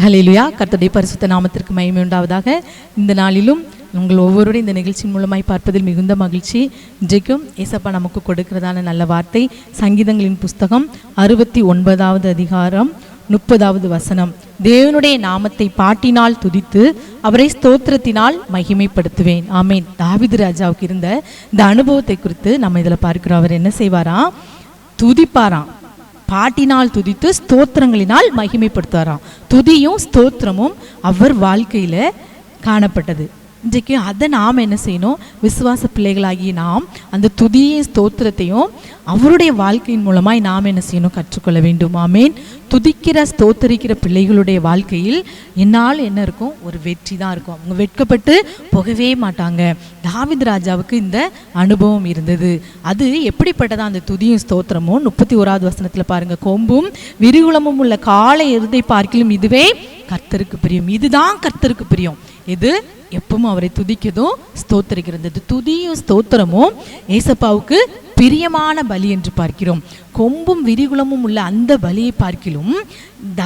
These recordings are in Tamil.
ஹல்லேலூயா. கர்த்தருடைய பரிசுத்த நாமத்திற்கு மகிமை உண்டாவதாக. இந்த நாளிலும் உங்கள் ஒவ்வொருடைய இந்த நிகழ்ச்சியின் மூலமாய் பார்ப்பதில் மிகுந்த மகிழ்ச்சி. இன்றைக்கும் ஏசப்பா நமக்கு கொடுக்கிறதான நல்ல வார்த்தை சங்கீதங்களின் புஸ்தகம் 69வது அதிகாரம் 30வது வசனம். தேவனுடைய நாமத்தை பாட்டினால் துதித்து அவரை ஸ்தோத்திரத்தினால் மகிமைப்படுத்துவேன். ஆமேன். தாவீது ராஜாவுக்கு இருந்த இந்த அனுபவத்தை குறித்து நம்ம இதில் பார்க்கிறோம். அவர் என்ன செய்வாராம்? துதிப்பாராம். பாட்டினால் துதித்து ஸ்தோத்திரங்களினால் மகிமைப்படுத்துவாராம். துதியும் ஸ்தோத்திரமும் அவர் வாழ்க்கையில் காணப்பட்டது. இன்றைக்கு அதை நாம் என்ன செய்யணும்? விசுவாச பிள்ளைகளாகி நாம் அந்த துதியை ஸ்தோத்திரத்தையும் அவருடைய வாழ்க்கையின் மூலமாய் நாம் என்ன செய்யணும்? கற்றுக்கொள்ள வேண்டும். ஆமேன். துதிக்கிற ஸ்தோத்தரிக்கிற பிள்ளைகளுடைய வாழ்க்கையில் என்னால் என்ன இருக்கும்? ஒரு வெற்றி தான் இருக்கும். அவங்க வெட்கப்பட்டு போகவே மாட்டாங்க. தாவீது ராஜாவுக்கு இந்த அனுபவம் இருந்தது. அது எப்படிப்பட்டதா? அந்த துதியும் ஸ்தோத்திரமும் 31வது வசனத்தில் பாருங்க. கொம்பும் விரிகுளமும் உள்ள காளை எருதை பார்க்கிலும் இதுவே கர்த்தருக்கு பிரியம். இதுதான் கர்த்தருக்கு பிரியம். இது எப்பவும் அவரை துதிக்கதும் ஸ்தோத்தரிக்கிறது. துதியும் ஸ்தோத்திரமும் ஏசப்பாவுக்கு பிரியமான பலி என்று பார்க்கிறோம். கொம்பும் விரிகுளமும் உள்ள அந்த பலியை பார்க்கிலும்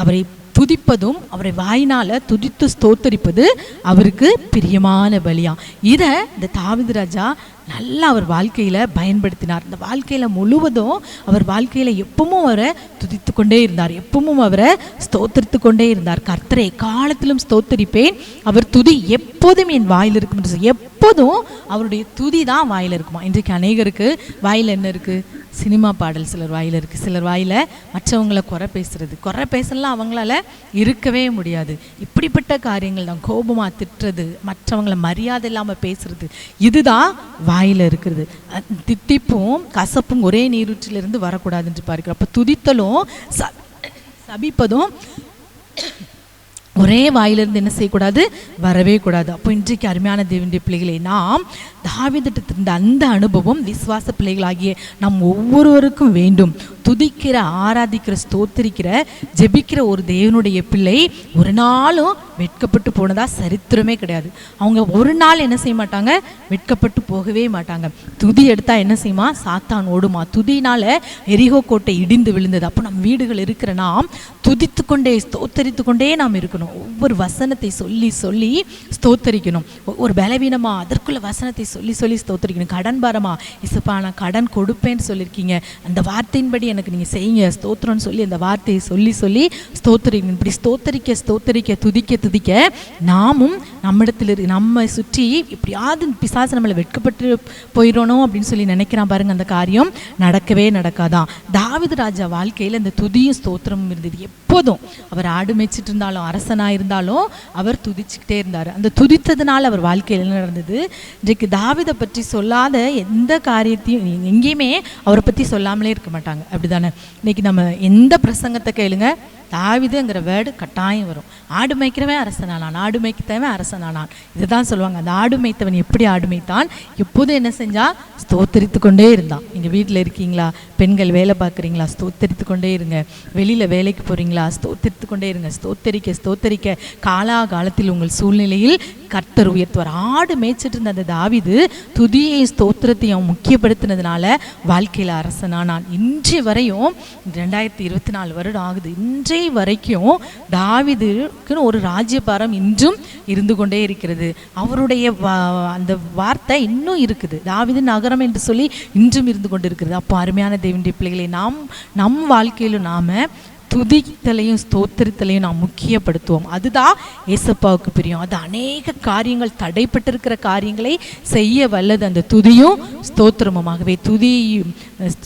அவரை துதிப்பதும் அவரை வாயினால துதித்து ஸ்தோத்தரிப்பது அவருக்கு பிரியமான பலியா. இதை இந்த தாவீது ராஜா நல்லா அவர் வாழ்க்கையில பயன்படுத்தினார். இந்த வாழ்க்கையில முழுவதும் அவர் வாழ்க்கையில எப்பவும் அவரை துதித்து கொண்டே இருந்தார். எப்பவும் அவரை ஸ்தோத்தரித்து கொண்டே இருந்தார். கர்த்தரை காலத்திலும் ஸ்தோத்தரிப்பேன், அவர் துதி எப்போதும் என் வாயில் இருக்கும். எப்போதும் அவருடைய துதி தான் வாயில் இருக்குமா. இன்றைக்கு அநேகருக்கு வாயில் என்ன இருக்கு? சினிமா பாடல் சிலர் வாயில் இருக்கு. சிலர் வாயில மற்றவங்களை குறை பேசுறது. குறை பேசலாம் அவங்களால இருக்கவே முடியாது. இப்படிப்பட்ட காரியங்கள் தான். கோபமா திட்டுறது, மற்றவங்களை மரியாதை இல்லாம பேசுறது, இதுதான் வாயில இருக்கிறது. தித்திப்பும் கசப்பும் ஒரே நீரூற்றிலிருந்து வரக்கூடாது என்று பார்க்கிறோம். அப்ப துதித்தலும் சபிப்பதும் ஒரே வாயிலிருந்து என்ன செய்யக்கூடாது? வரவே கூடாது. அப்போ இன்றைக்கு அருமையான தேவனுடைய பிள்ளைகளை, நாம் தாவீதுட்ட இருந்த அந்த அனுபவம் விசுவாச பிள்ளைகளாகிய நம் ஒவ்வொருவருக்கும் வேண்டும். துதிக்கிற, ஆராதிக்கிற, ஸ்தோத்திரிக்கிற, ஜெபிக்கிற ஒரு தேவனுடைய பிள்ளை ஒரு நாளும் வெட்கப்பட்டு போனதா சரித்திரமே கிடையாது. அவங்க ஒரு நாள் என்ன செய்ய மாட்டாங்க? வெட்கப்பட்டு போகவே மாட்டாங்க. துதி எடுத்தா என்ன செய்யுமா? சாத்தான் ஓடுமா. துதினால எரிகோ கோட்டை இடிந்து விழுந்தது. அப்போ நம் வீடுகள் இருக்கிற நாம் துதித்து கொண்டே ஸ்தோத்தரித்து கொண்டே நாம் இருக்கணும். ஒவ்வொரு வசனத்தை சொல்லி சொல்லி ஸ்தோத்தரிக்கணும். ஒவ்வொரு பலவீனமா அதற்குள்ள வசனத்தை சொல்லி சொல்லி ஸ்தோத்தரிக்கணும். கடன் பாரமா, இசப்பா நான் கடன் கொடுப்பேன்னு சொல்லியிருக்கீங்க, அந்த வார்த்தையின்படி எனக்கு நீங்கள் செய்யுங்க ஸ்தோத்திரம்னு சொல்லி அந்த வார்த்தையை சொல்லி சொல்லி ஸ்தோத்தரிக்கணும். இப்படி ஸ்தோத்தரிக்க ஸ்தோத்தரிக்க துதிக்க துதிக்க நாமும் நம்மிடத்தில் நம்ம சுற்றி இப்படியாவது பிசாசு நம்மளை வெட்கப்பட்டு போயிடணும் அப்படின்னு சொல்லி நினைக்கிறான் பாருங்க. அந்த காரியம் நடக்கவே நடக்காதான். தாவீது ராஜா வாழ்க்கையில் இந்த துதியும் ஸ்தோத்திரமும் இருந்தது. எப்போதும் அவர் ஆடு மேய்ச்சிட்டு இருந்தாலும், அரசனாக இருந்தாலும் அவர் துதிச்சுக்கிட்டே இருந்தார். அந்த துதித்ததுனால அவர் வாழ்க்கையில் என்ன நடந்தது? இன்றைக்கு தாவீதை பற்றி சொல்லாத எந்த காரியத்தையும் எங்கேயுமே அவரை பற்றி சொல்லாமலே இருக்க மாட்டாங்க. அப்படிதானே? இன்னைக்கு நம்ம எந்த பிரசங்கத்தை கேளுங்க, தாவீதுங்கிற வேர்டு கட்டாயம் வரும். ஆடு மேய்க்கிறவன் அரசனானான், ஆடு மேய்த்தவன் அரசனானான், இதுதான் சொல்லுவாங்க. அந்த ஆடு மேய்த்தவன் எப்படி ஆடு மேய்த்தான்? எப்போதும் என்ன செஞ்சா? ஸ்தோத்தரித்து கொண்டே இருந்தான். நீங்கள் வீட்டில் இருக்கீங்களா? பெண்கள் வேலை பார்க்குறீங்களா? ஸ்தோத்தரித்து கொண்டே இருங்க. வெளியில் வேலைக்கு போகிறீங்களா? ஸ்தோத்தரித்து கொண்டே இருங்க. ஸ்தோத்தரிக்க ஸ்தோத்தரிக்க காலாகாலத்தில் உங்கள் சூழ்நிலையில் கர்த்தர் உயர்த்துவார். ஆடு மேய்ச்சிட்டு இருந்த அந்த தாவீது துதியை ஸ்தோத்திரத்தையும் முக்கியப்படுத்தினதுனால வாழ்க்கையில் அரசனானான். இன்றைய வரையும் 2024 வருடம் ஆகுது. இன்றைய வரைக்கும் தாவீதுக்குன்னு ஒரு ராஜ்யபாரம் இன்றும் இருந்து கொண்டே இருக்கிறது. அவருடைய அந்த வார்த்தை இன்னும் இருக்குது. தாவீது நகரம் என்று சொல்லி இன்றும் இருந்து கொண்டு இருக்கிறது. அப்போ அருமையான தேவனுடைய பிள்ளைகளை, நம் வாழ்க்கையிலும் நாம துதித்தலையும் ஸ்தோத்திரத்தலையும் நாம் முக்கியப்படுத்துவோம். அதுதான் ஏசப்பாவுக்கு பிரியம். அது அநேக காரியங்கள் தடைப்பட்டிருக்கிற காரியங்களை செய்ய வல்லது அந்த துதியும் ஸ்தோத்திரமுமாகவே. துதியும்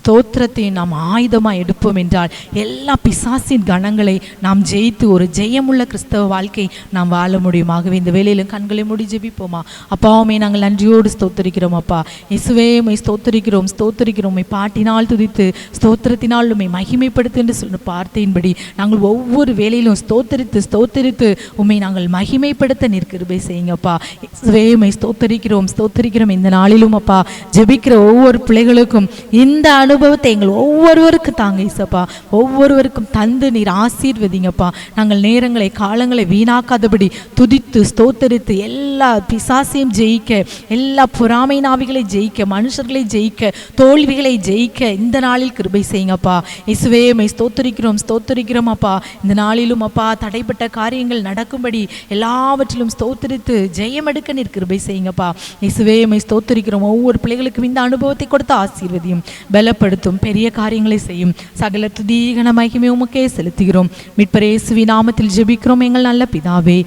ஸ்தோத்திரத்தையும் நாம் ஆயுதமாக எடுப்போம் என்றால் எல்லா பிசாசின் கணங்களை நாம் ஜெயித்து ஒரு ஜெயமுள்ள கிறிஸ்தவ வாழ்க்கை நாம் வாழ முடியுமாகவே. இந்த வேலையிலும் கண்களை மூடி ஜெபிப்போமா? அப்பாவுமே நாங்கள் நன்றியோடு ஸ்தோத்தரிக்கிறோம். அப்பா இயேசுவே உம்மை ஸ்தோத்தரிக்கிறோம், ஸ்தோத்தரிக்கிறோம். உம்மை பாட்டினால் துதித்து ஸ்தோத்திரத்தினால் உம்மை மகிமைப்படுத்து என்று சொன்ன வார்த்தையின் நாங்கள் ஒவ்வொரு வேலையிலும் ஸ்தோத்தரித்து ஸ்தோத்தரித்து உம்மை நாங்கள் மகிமைப்படுத்த நிற்கிருபை செய்யுங்கப்பா. இயேசுவே உம்மை ஸ்தோத்தரிக்கிறோம், ஸ்தோத்தரிக்கிறோம். இந்த நாளிலும் அப்பா ஜெபிக்கிற ஒவ்வொரு பிள்ளைகளுக்கும் இந்த இந்த அனுபவத்தை எங்கள் ஒவ்வொருவருக்கும் தாங்க இசப்பா. ஒவ்வொருவருக்கும் தந்து நீர் ஆசீர்வதிங்கப்பா. நாங்கள் நேரங்களை காலங்களை வீணாக்காதபடி துதித்து ஸ்தோத்தரித்து எல்லா பிசாசையும் ஜெயிக்க, எல்லா பொறாமை நாவிகளை ஜெயிக்க, மனுஷர்களை ஜெயிக்க, தோல்விகளை ஜெயிக்க இந்த நாளில் கிருபை செய்யுங்கப்பா. இயேசுவே மை ஸ்தோத்தரிக்கிறோம் அப்பா. இந்த நாளிலும் அப்பா தடைப்பட்ட காரியங்கள் நடக்கும்படி எல்லாவற்றிலும் ஸ்தோத்தரித்து ஜெயம் எடுக்க நீர் கிருபை செய்யுங்கப்பா. இயேசுவே மை ஸ்தோத்தரிக்கிறோம். ஒவ்வொரு பிள்ளைகளுக்கும் இந்த அனுபவத்தை கொடுத்து ஆசீர்வதியும், பலப்படுத்தும், பெரிய காரியங்களை செய்யும். சகல துதி கன மகிமை உமக்கே செலுத்துகிறோம். மீட்பர் இயேசுவின் நாமத்தில் ஜெபிக்கிறோம் எங்கள் நல்ல பிதாவே.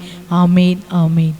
ஆமேன், ஆமேன்.